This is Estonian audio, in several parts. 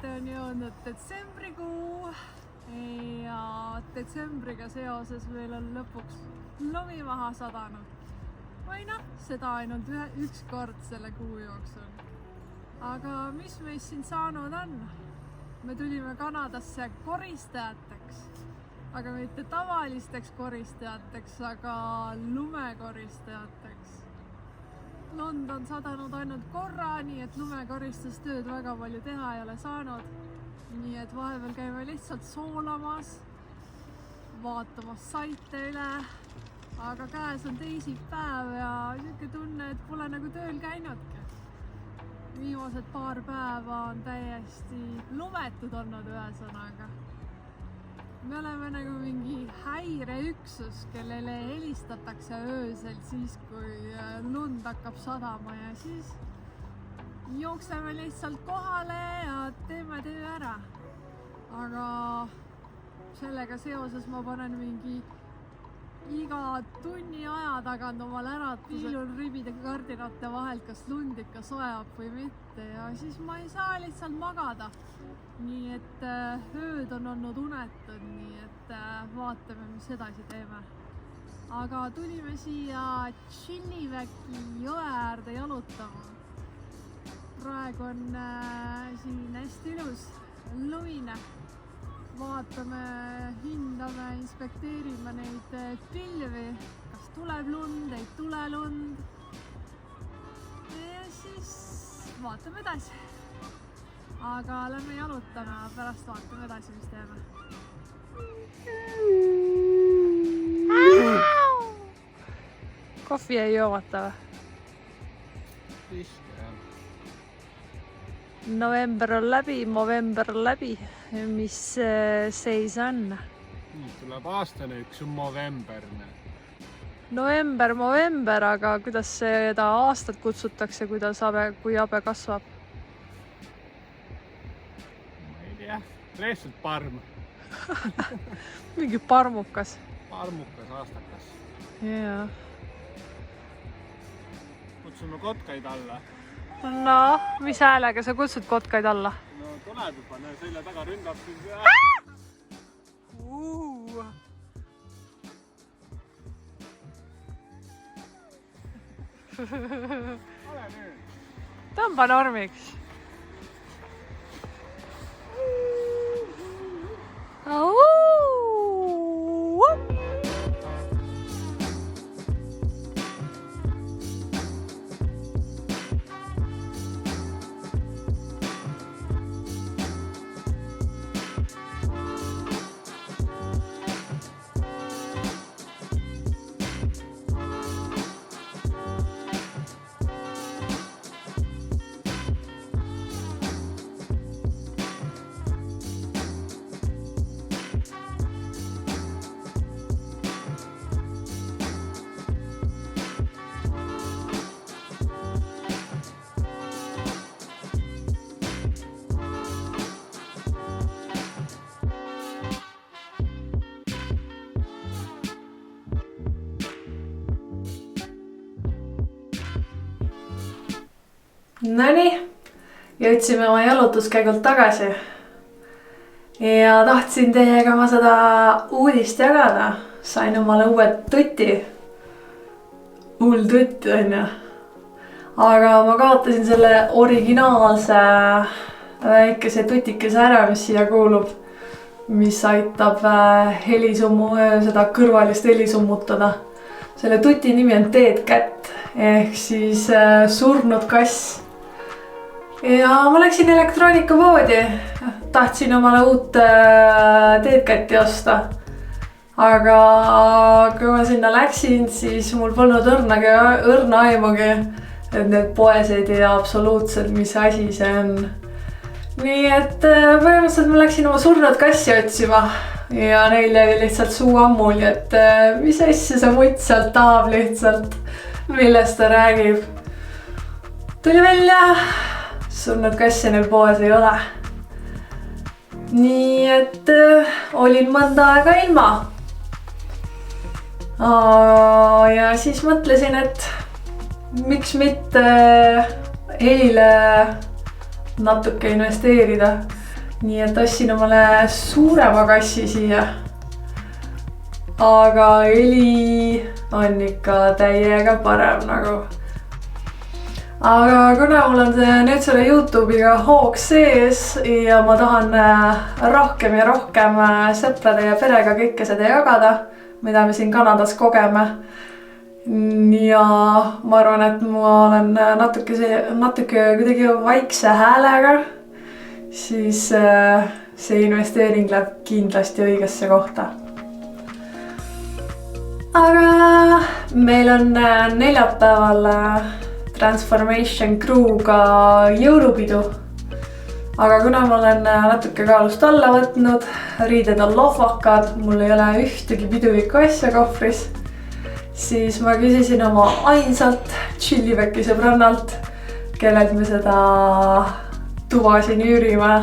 kätte on jõudnud detsembrikuu ja detsembriga seoses meil on lõpuks lumi maha sadanud. Või noh, seda ainult üks kord selle kuu jooksul. Aga mis meist siin saanud on? Me tulime Kanadasse koristajateks, aga mitte tavalisteks koristajateks, aga lumekoristajateks. Lund on sadanud ainult korra, nii et lumekoristustööd väga palju teha ei ole saanud. Nii et vahepeal käime lihtsalt soolamas, vaatamas saite üle, aga käes on teisipäev ja niisugune tunne, et pole nagu tööl käinudki. Viimased paar päeva on täiesti lumetud olnud ühesõnaga. Me oleme nagu mingi häireüksus, kellele helistatakse öösel siis, kui lund hakkab sadama ja siis jookseme lihtsalt kohale ja teeme töö ära. Aga sellega seoses ma panen mingi iga tunni aja tagant omal äratuse. Piilun ribide kardinate vahelt, kas lund ikka sajab või mitte ja siis ma ei saa lihtsalt magada. Nii et ööd on olnud unetud, nii et vaatame, mis edasi teeme. Aga tulime siia Tšilliväki jõe äärde jalutama. Praegu on siin hästi ilus lumine. Vaatame, hindame, inspekteerime neid pilvi, kas tuleb lund, ei tule lund. Ja siis vaatame edasi. Aga lähme jalutame, pärast vaatame edasi, mis teeme. Kohvi ei joomata või? Vist, jah. November on läbi, Movember on läbi. Mis seis on? Nüüd tuleb aastane üks Movember. November, aga kuidas seda aastat kutsutakse, kui habe kasvab? Ma ei tea, lihtsalt parm. Mingi parmukas. Parmukas aastakas. Jaa. Kutsume kotkaid alla. No, mis häälega sa kutsud kotkaid alla? No tuleb juba, näe selja taga ründab siis. Ole nüüd. Tõmba normiks. Nonii, jõudsime oma jalutuskäigult tagasi ja tahtsin teiega ma seda uudist jagada. Sain omale uue tuti. Hull tutt on ju. Aga ma kaotasin selle originaalse väikese tutikese ära, mis siia kuulub, mis aitab seda kõrvalist heli summutada. Selle tuti nimi on Dead Cat ehk siis surnud kass. Ja ma läksin elektroonikapoodi, tahtsin omale uut Dead Cati osta. Aga kui ma sinna läksin, siis mul polnud õrna aimugi, et need poes ei tea absoluutselt, mis asi see on. Nii et põhimõtteliselt ma läksin oma surnud kassi otsima ja neil jäi lihtsalt suu ammuli, et mis asja see mutt sealt tahab lihtsalt, millest ta räägib. Tuli välja, surnud kassi neil poes ei ole. Nii et olin mõnda aega ilma. Ja siis mõtlesin, et miks mitte helile natuke investeerida. nii et ostsin omale suurema kassi siia. aga heli on ikka täiega parem nagu. aga kuna mul on nüüd selle Youtube'iga hoog sees ja ma tahan rohkem ja rohkem sõprade ja perega kõike seda jagada, mida me siin Kanadas kogeme. ja ma arvan, et ma olen natuke kuidagi vaikse häälega, siis see investeering läheb kindlasti õigesse kohta. aga meil on neljapäeval Transformation Crew'ga jõulupidu. aga kuna ma olen natuke kaalust alla võtnud, riided on lohvakad, mul ei ole ühtegi pidulikku asja kohvris, siis ma küsisin oma ainsalt Chilliväki sõbrannalt, kellelt me seda tuba siin üürime,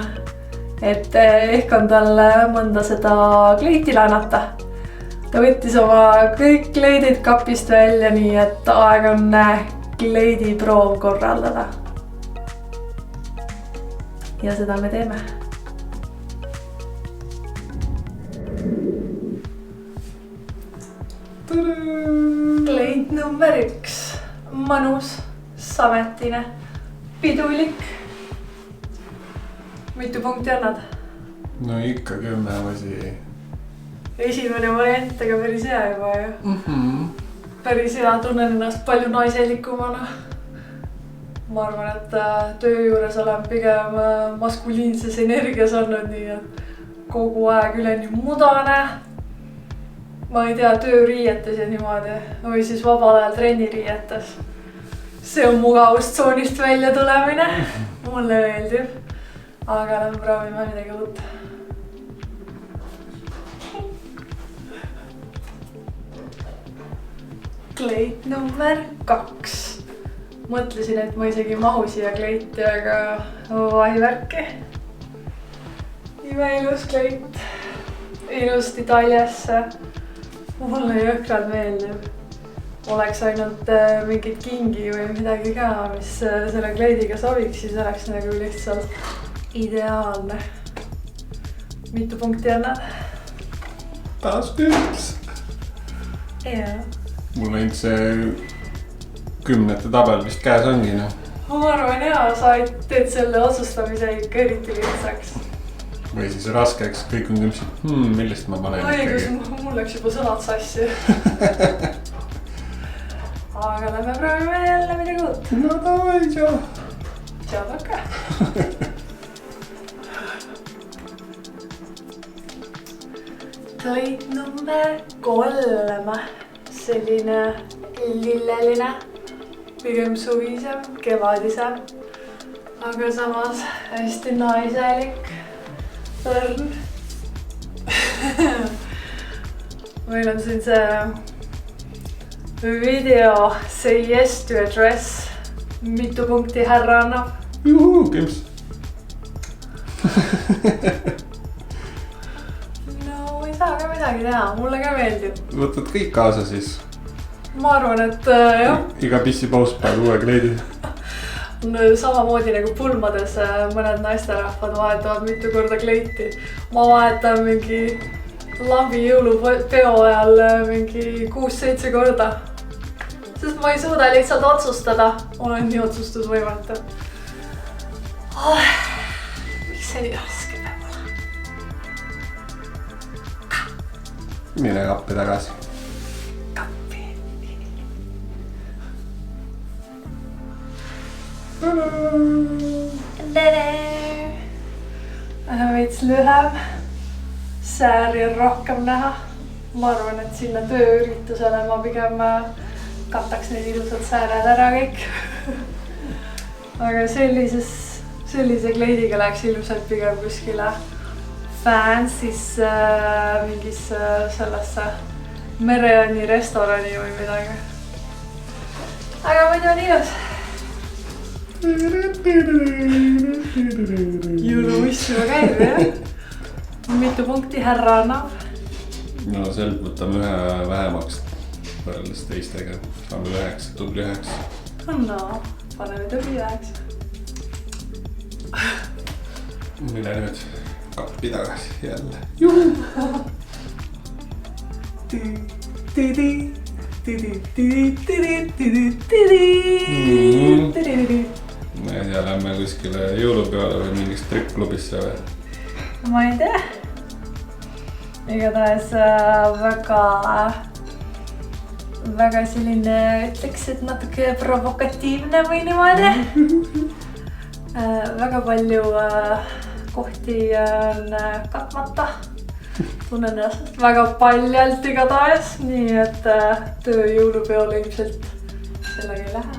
et ehk on tal mõnda seda kleiti laenata. Ta võttis oma kõik kleidid kapist välja, nii et aeg on kleidiproov korraldada. ja seda me teeme. Kleit number 1. Mõnus, sametine, pidulik. Mitu punkti annad? no ikka 10 või. Esimene variant, aga päris hea juba ju. Päris hea, tunnen ennast palju naiselikumana. Ma arvan, et töö juures olen pigem maskuliinses energias olnud, nii et kogu aeg üleni mudane. Ma ei tea, tööriietes ja niimoodi, või siis vabal ajal trenniriietes. See on mugavustsoonist välja tulemine. Mulle meeldib. Aga lähme proovime midagi uut. Kleit number 2. Mõtlesin, et ma isegi mahu siia kleiti, aga vaivärki. Imeilus kleit. Ilusti taljasse. Mulle jõhkrad meeldib. Oleks ainult mingit kingi või midagi ka, mis selle kleidiga sobiks, siis oleks nagu lihtsalt ideaalne. Mitu punkti annad? taas 1. Jaa. mul ainult see 10. tabel vist käes ongi. Ma arvan jaa, sa teed selle otsustamise ikka eriti lihtsaks. või siis raskeks, kõik on kümmsed, millest ma panen ikkagi. Mul läks juba sõnad sassi. aga lähme proovime jälle midagi uut. no davai, tšau. Tšau takka. Kleit number 3. Selline lilleline, pigem suvisem, kevadisem, aga samas hästi naiselik. Õrn. Meil on siin see video Say Yes to a Dress. Mitu punkti härra annab? Juhu, kimps. No ei saa ka midagi teha, mulle ka meeldib. Võtad kõik kaasa siis? Ma arvan, et jah. Iga pissipaus peal uue kleidi. Samamoodi nagu pulmades mõned naisterahvad vahetavad mitu korda kleiti. Ma vahetan mingi lambi jõulupeo ajal mingi 6-7 korda. Sest ma ei suuda lihtsalt otsustada. Olen nii otsustusvõimetu. Miks see nii raske peab olema? Mine kappi tagasi. Kappi. Veits lühem. Sääri on rohkem näha. Ma arvan, et sinna tööüritusele ma pigem kataks need ilusad sääred ära kõik. Aga sellise kleidiga läheks ilmselt pigem kuskile fancy's mingis sellesse Mereani restorani või midagi. Aga muidu on ilus. Jõulumiss juba käib, jah? Mitu punkti härra annab? No sealt võtame ühe vähemaks võrreldes teistega. Saame 9, tubli 9. No, paneme tubli 9. Mine nüüd. kappi tagasi jälle. Ma ei tea, lähme kuskile jõulupeole või mingist trikklubisse või? Ma ei tea. Igatahes väga selline, ütleks, et natuke provokatiivne või niimoodi. Väga palju kohti on katmata. Tunnen ennast väga paljalt igatahes, nii et töö jõulupeole ilmselt sellega ei lähe.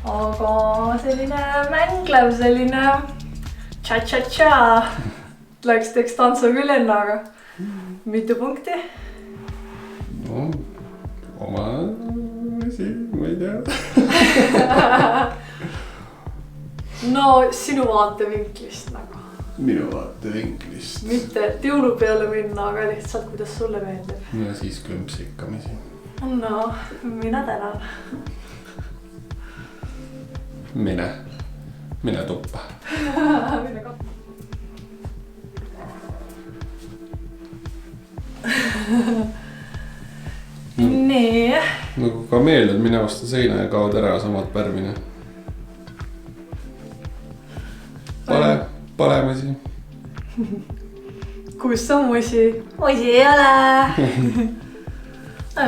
Aga selline mänglev, selline cha-cha-cha. Läks teeks tantsu küll ennaga. Mitu punkti? No, oma asi, ma ei tea. No sinu vaatevinklist nagu. Minu vaatevinklist. Mitte et jõulupeole minna, aga lihtsalt kuidas sulle meeldib. No siis kõmpsikkamisi. No, mina tänan. Mine tuppa. Mine kappa. Nii. Nagu kameeliad mine vastu seina ja kaod ära samad pärmine. Palemasi. Kus on musi? Musi ei ole.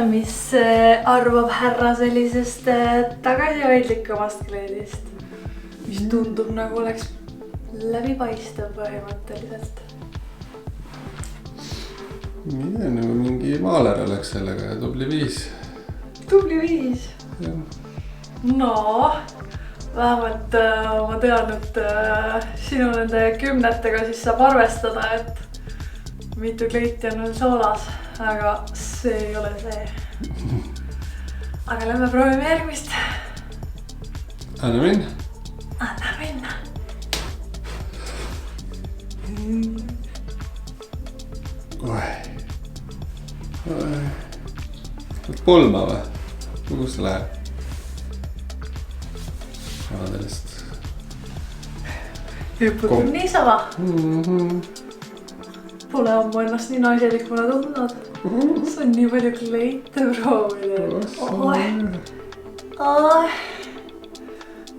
Mis arvab härra sellisest tagasihoidlikumast kleidist? Mis tundub nagu oleks läbipaistev põhimõtteliselt. Mida, nagu mingi maaler oleks sellega ja tubli 5. Tubli 5. No, vähemalt ma tean, et sinu nende 10-tega siis saab arvestada, et mitu kleiti on veel soolas, aga see ei ole see. Aga lähme proovime järgmist. Anna minna. Anna minna. Polma või? Kus see läheb? Sellest. Hüpputab niisama. Pole ammu ennast nii naiselikuna tundnud. See on nii palju kleite proovida.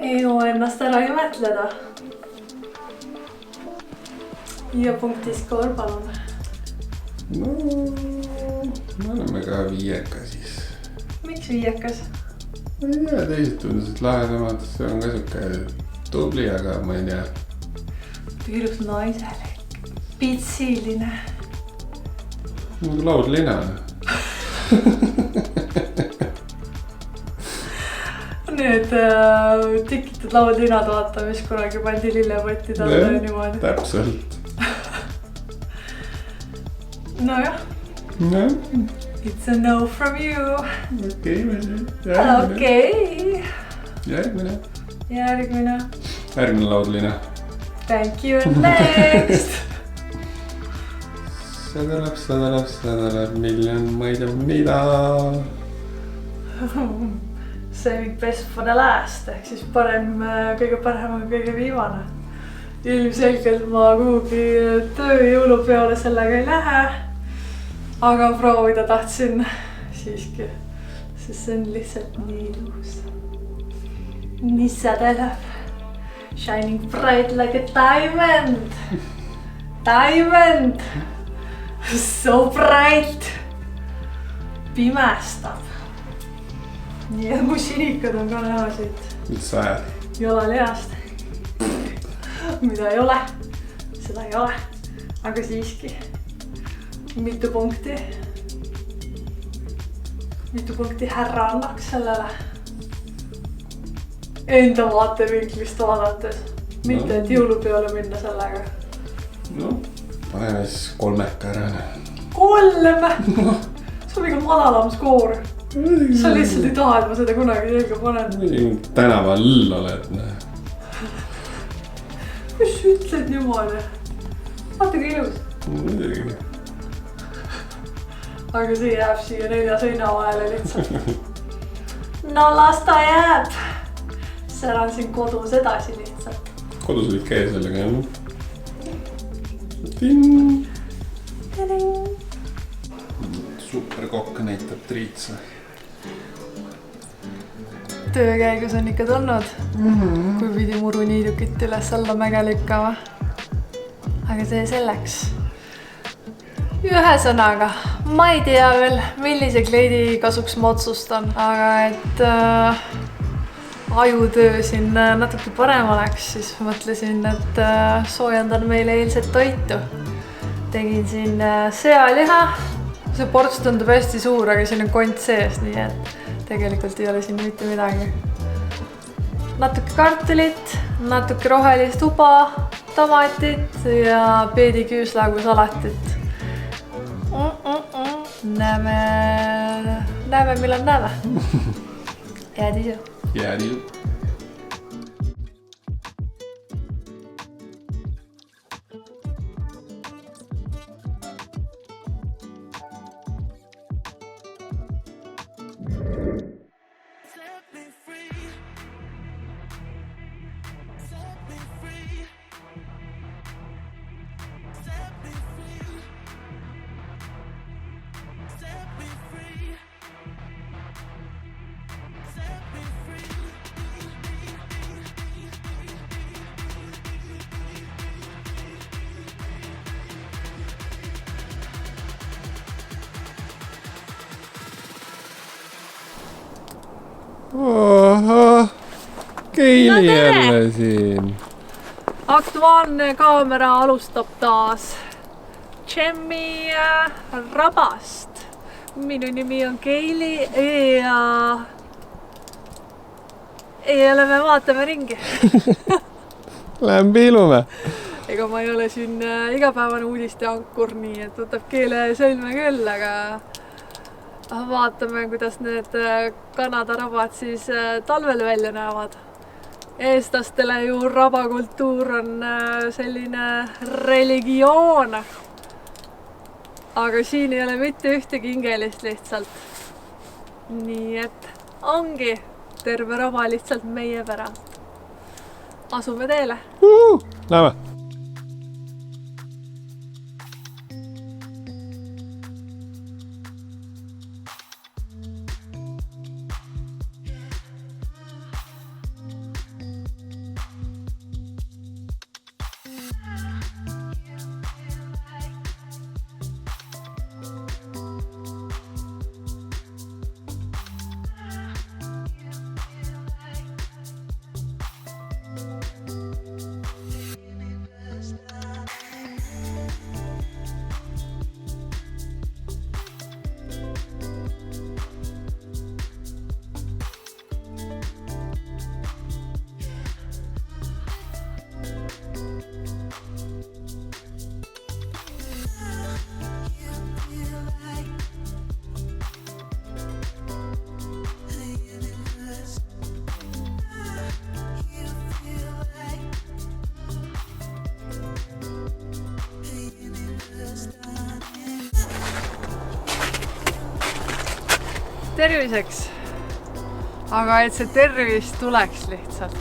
Ei jõua ennast ära imetleda. Ja punktiskoor palun. No, me oleme ka 5 siis. Miks 5? Ma ei tea, teised tundusid lahedamad, see on ka siuke tubli, aga ma ei tea. Ilus naiselik, pitsiline. Nagu laudlina. Need tikitud laudlinad vaata, mis kunagi pandi lillepotti talle niimoodi. Täpselt. Nojah. It's a no from you. Okei. Järgmine. Järgmine laudlina. Thank you and next. Seda läheb miljon, ma ei tea mida. Saving best for the last, ehk siis kõige parem on kõige viimane. Ilmselgelt ma kuhugi töö jõulupeole sellega ei lähe. Aga proovida tahtsin siiski, sest see on lihtsalt nii ilus. Nii sädelev. Shining bright like a diamond. Diamond. So bright. Pimestab. Ja mu sinikad on ka näha siit. Mis sa ajad? Jalalihast. Mida ei ole. Seda ei ole. Aga siiski. Mitu punkti härra annaks sellele? Enda vaatevinklist vaadates. Mitte et jõulupeole minna sellega. No, paneme siis 3 ära. 3? See on ikka madalam skoor. Sa lihtsalt ei taha, et ma seda kunagi selga panen. Tänava lõll oled. Kus sa ütled niimoodi? Vaata kui ilus. Muidugi. Aga see jääb siia 4 seina vahele lihtsalt. No las ta jääb. See on siin kodus edasi lihtsalt. Kodus olid käes sellega, jah? superkokk näitab triitse. Töö käigus on ikka tulnud, kui pidi muruniidukit üles alla mäge lükkama. Aga see selleks. Ühesõnaga, ma ei tea veel, millise kleidi kasuks ma otsustan, aga et ajutöö siin natuke parem oleks, siis mõtlesin, et soojendan meile eilset toitu. Tegin siin sealiha. See ports tundub hästi suur, aga siin on kont sees, nii et tegelikult ei ole siin mitte midagi. Natuke kartulit, natuke rohelist uba, tomatit ja peediküüslaugu salatit. Näeme, millal näeme. Jääd isu. Jääd isu. Oho, Keili jälle siin. Aktuaalne kaamera alustab taas Džemmi rabast. Minu nimi on Keili ja me vaatame ringi. Lähen piilume. Ega ma ei ole siin igapäevane uudiste ankur, nii et võtab keele ja sõlme küll, aga vaatame, kuidas need Kanada rabad siis talvel välja näevad. Eestlastele ju rabakultuur on selline religioon. Aga siin ei ole mitte ühtegi hingelist lihtsalt. Nii et ongi terve raba lihtsalt meie päralt. Asume teele. Lähme. Terviseks. Aga et see tervis tuleks lihtsalt.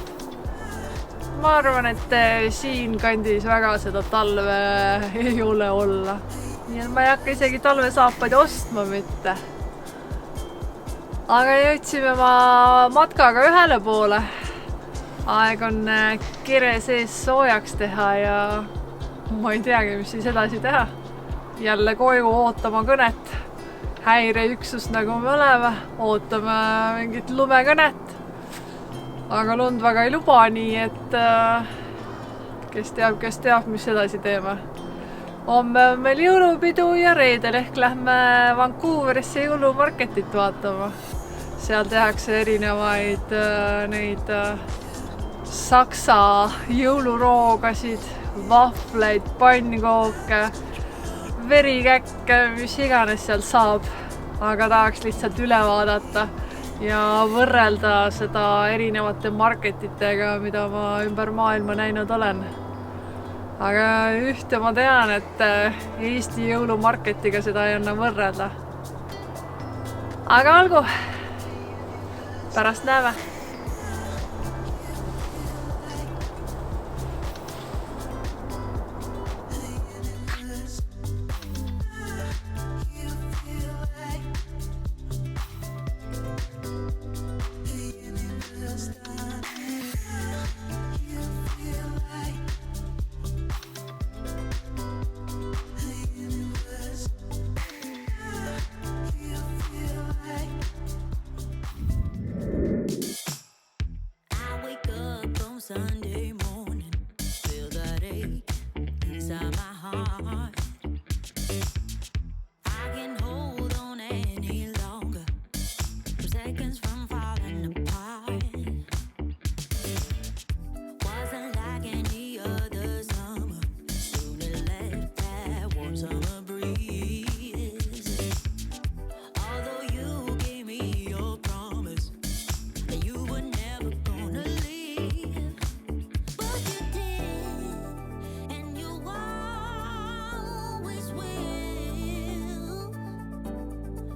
Ma arvan, et siin kandis väga seda talve ei ole olla. Nii et ma ei hakka isegi talvesaapaid ostma mitte. Aga jõudsime ma matkaga ühele poole. Aeg on kire sees soojaks teha ja ma ei teagi, mis siis edasi teha. Jälle koju ootama kõnet. Häireüksus nagu me oleme, ootame mingit lumekõnet. Aga lund väga ei luba, nii et kes teab, mis edasi teeme. Homme on meil jõulupidu ja reedel ehk lähme Vancouverisse jõulumarketit vaatama. Seal tehakse erinevaid neid saksa jõuluroogasid, vahvleid, pannkooke, verikäkke, mis iganes seal saab, aga tahaks lihtsalt üle vaadata ja võrrelda seda erinevate marketitega, mida ma ümber maailma näinud olen. Aga ühte ma tean, et Eesti jõulumarketiga seda ei anna võrrelda. Aga olgu, pärast näeme. inside my heart. I can hold on any longer. I'm seconds from falling apart. Wasn't like any other summer. Soon it left that warm summer breeze. Although you gave me your promise that you were never gonna leave, but you did, and you always will.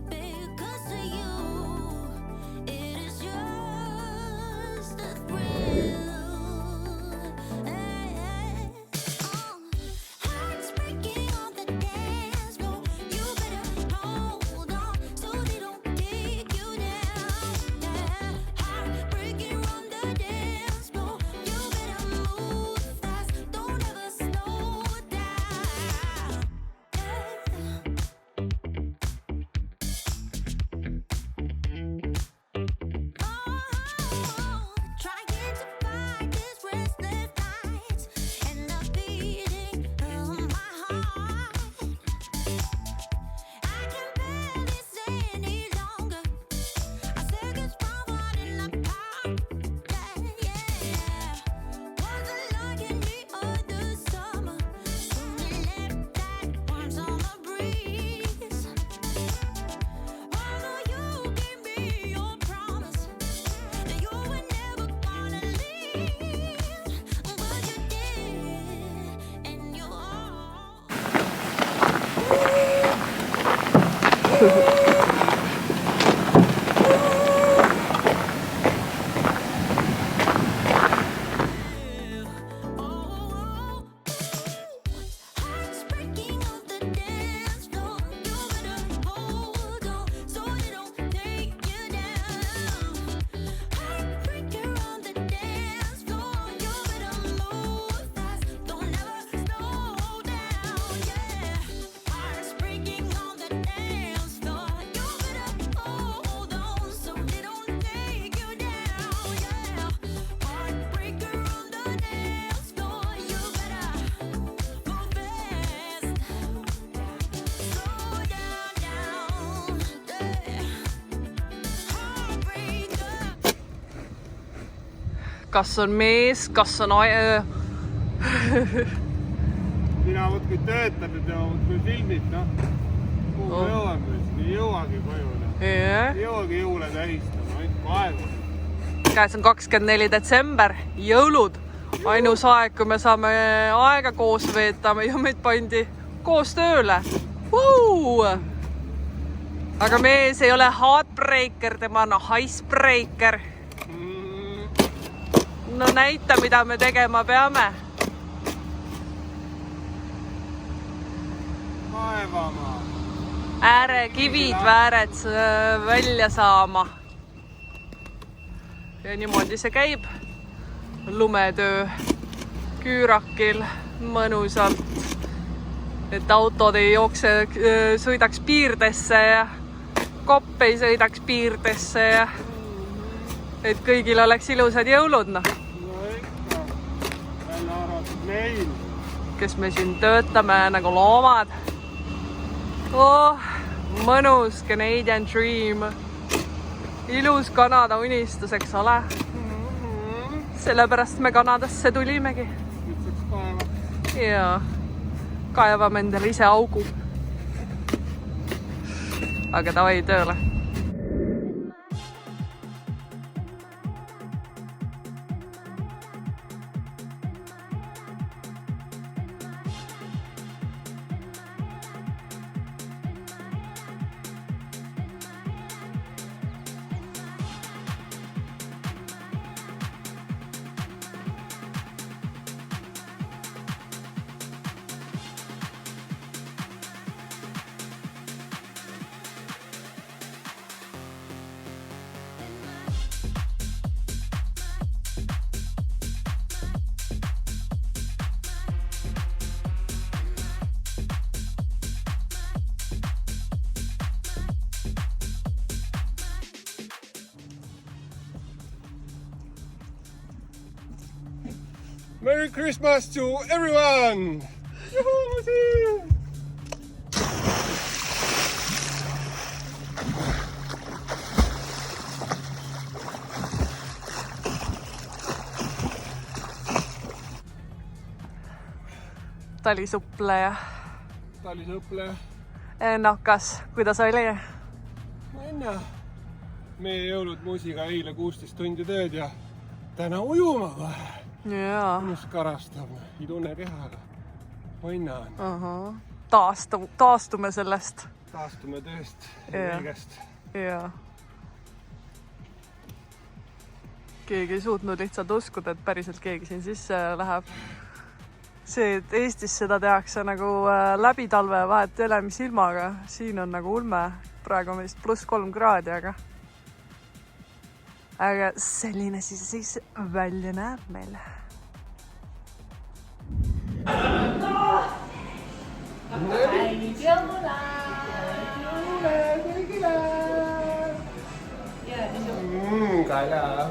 Because to you, it is just a thrill. Hearts breaking on the dance floor. You better hold on so they don't take you down. Heart breaking on the dance floor. You better move fast. Don't ever slow down. Trying to fight this restless nights and the beating of my heart. I can barely stay any longer. Our seconds from falling apart. Wasn't like any other summer. Soon it left that warm summer breeze. Although you gave me your promise that you were never gonna leave, but you did, and you hearts breaking on the dance floor. You better hold on so they don't take you down. Heartbreaker on the dance floor. You better move fast. Don't ever slow down. Hearts breaking on the dance floor. You better hold on so they don't take you down. Heartbreaker on the dance floor. You better move fast. Slow down. Heartbreaker. kas on mees, kas on Mina muudkui töötanud ja muudkui filmid, noh. Kuhu me jõuame siis? Ei jõuagi koju, noh. Ei jõuagi jõule tähistama, ainult aegu. käes on 24. detsember, jõulud. Ainus aeg, kui me saame aega koos veeta ja meid pandi koos tööle. Aga mees ei ole heartbreaker, tema on icebreaker. No näita, mida me tegema peame. Kaevama. Äärekivid vääred välja saama. Ja niimoodi see käib. Lumetöö küürakil mõnusalt. Et autod ei jookse, sõidaks piirdesse ja kopp ei sõidaks piirdesse ja et kõigil oleks ilusad jõulud, noh. No ikka. Välja arvatud meil. Kes me siin töötame nagu loomad. Mõnus Canadian dream. Ilus Kanada unistus, eks ole. Sellepärast me Kanadasse tulimegi. Ütseks kaeva. Ja kaevame endale ise augu. Aga davai tööle. Merry Christmas to everyone! Talisuppleja. Talisuppleja. No kas, kuidas oli? Minna. Meie jõulud muusiga eile 16 tundi tööd ja täna ujuma kohe. Jaa. Minust karastab, ei tunne kehaga. Minna on. Taastume sellest. Taastume tööst ja kõigest. Jaa. Keegi ei suutnud lihtsalt uskuda, et päriselt keegi siin sisse läheb. See, et Eestis seda tehakse nagu läbi talve vahet ei ole mis ilmaga. Siin on nagu ulme. Praegu on vist +3 kraadi, aga selline siis välja näeb meil. Kaila.